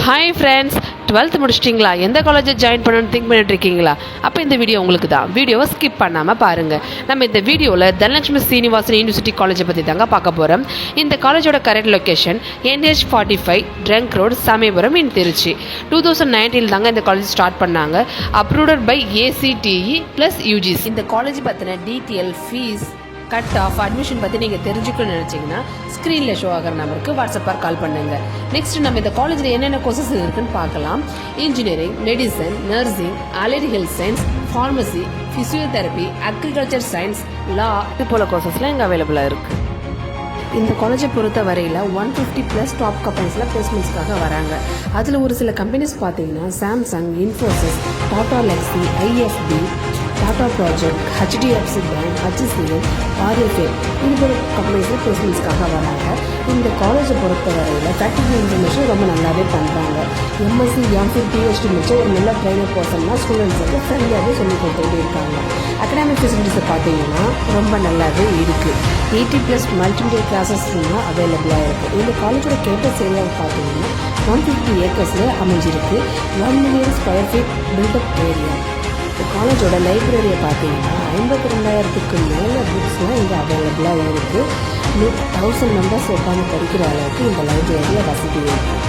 Hi friends, 12th முடிச்சிட்டிங்களா? எந்த காலேஜில் join பண்ணணும்னு திங்க் பண்ணிட்டு இருக்கீங்களா? அப்போ இந்த வீடியோ உங்களுக்கு தான். வீடியோவை ஸ்கிப் பண்ணாமல் பாருங்கள். நம்ம இந்த வீடியோவில் தனலட்சுமி சீனிவாசன் யூனிவர்சிட்டி காலேஜை பற்றி தாங்க பார்க்க போகிறோம். இந்த காலேஜோட correct location NH45 trunk road, Samayapuram in Tiruchi. 2019 தாங்க இந்த காலேஜ் ஸ்டார்ட் பண்ணாங்க. Approved by ACTE + UGC. இந்த காலேஜ் பற்றின detail, fees, cut off, admission பற்றி நீங்கள் தெரிஞ்சுக்கணும்னு நினச்சிங்கன்னா ஸ்க்ரீனில் ஷோ ஆகிற நம்பருக்கு வாட்ஸ்அப்பாக கால் பண்ணுங்கள். நெக்ஸ்ட் நம்ம இந்த காலேஜில் என்னென்ன கோர்சஸ் இருக்குன்னு பார்க்கலாம். Engineering, medicine, nursing, allied health science, pharmacy, physiotherapy, agriculture science, law, இது போல் கோர்சஸ்லாம் இங்கே அவைலபிளாக இருக்குது. இந்த காலேஜை பொறுத்த வரையில் 150+ டாப் கம்பெனிஸில் பிளேஸ்மெண்ட்ஸ்க்காக வராங்க. அதில் ஒரு சில கம்பெனிஸ் பார்த்தீங்கன்னா Samsung, Infosys, Tata Lexi, IFB, Tata project, HDFC bank, HCL, RFA, இது போல கம்பெனிஸில் பிளேஸ்மெண்ட்ஸ்க்காக வராங்க. இந்த காலேஜை பொறுத்த வரையில் ப்ராக்டிக்கல் இன்ஃபர்மேஷன் ரொம்ப நல்லாவே பண்ணுறாங்க. MSc, MPhil, PhD முடிச்ச ஒரு நல்ல ட்ரைனர் பர்சன்னா ஸ்டூடெண்ட்ஸுக்கு ஃப்ரெண்ட்லியாகவே சொல்லி கொடுத்துக்கிட்டே இருக்காங்க. அகடாமிக் ஃபெசிலிட்டிஸை பார்த்தீங்கன்னா ரொம்ப நல்லாவே இருக்குது. 80+ மல்டிமீடியா கிளாஸஸ்லாம் அவைலபிளாக இருக்குது. இந்த காலேஜோட கேம்பஸ் ஏரியாவை பார்த்தீங்கன்னா 150 ஏக்கர்ஸில் அமைஞ்சிருக்கு. 1 million square feet built up area. இந்த காலேஜோட லைப்ரரியை பார்த்தீங்கன்னா 52,000க்கு மேலே புக்ஸ்லாம் இங்கே அவைலபிளாக இருக்குது. 1000 மெம்பர்ஸ் உட்காந்து படிக்கிற அளவுக்கு இந்த லைப்ரரியில் வசதி இருக்குது.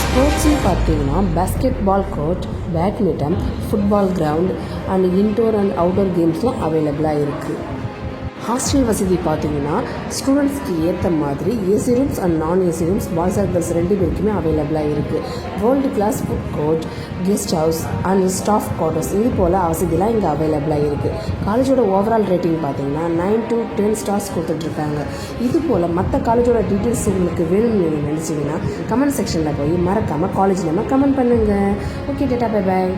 ஸ்போர்ட்ஸ்னு பார்த்தீங்கன்னா basketball court, badminton, football ground and indoor and outdoor கேம்ஸ்லாம் அவைலபிளாக இருக்குது. ஹாஸ்டல் வசதி பார்த்தீங்கன்னா ஸ்டூடெண்ட்ஸ்க்கு ஏற்ற மாதிரி AC ரூம்ஸ் அண்ட் நான்-AC ரூம்ஸ், பாய்ஸ் அண்ட் கேர்ள்ஸ் 2 பேருக்குமே அவைலபிளாக இருக்குது. World class food court, guest house and staff quarters, இது போல் வசதிலாம் இங்கே அவைலபிளாக இருக்குது. காலேஜோட ஓவரால் ரேட்டிங் பார்த்தீங்கன்னா 9 to 10 ஸ்டார்ஸ் கொடுத்துட்ருக்காங்க. இது போல் மற்ற காலேஜோட டீட்டெயில்ஸ் உங்களுக்கு வேணும்னு நீங்கள் நினச்சிங்கன்னா கமெண்ட் செக்ஷனில் போய் மறக்காமல் காலேஜ் நம்ம கமெண்ட் பண்ணுங்கள். Okay, Tata, bye bye.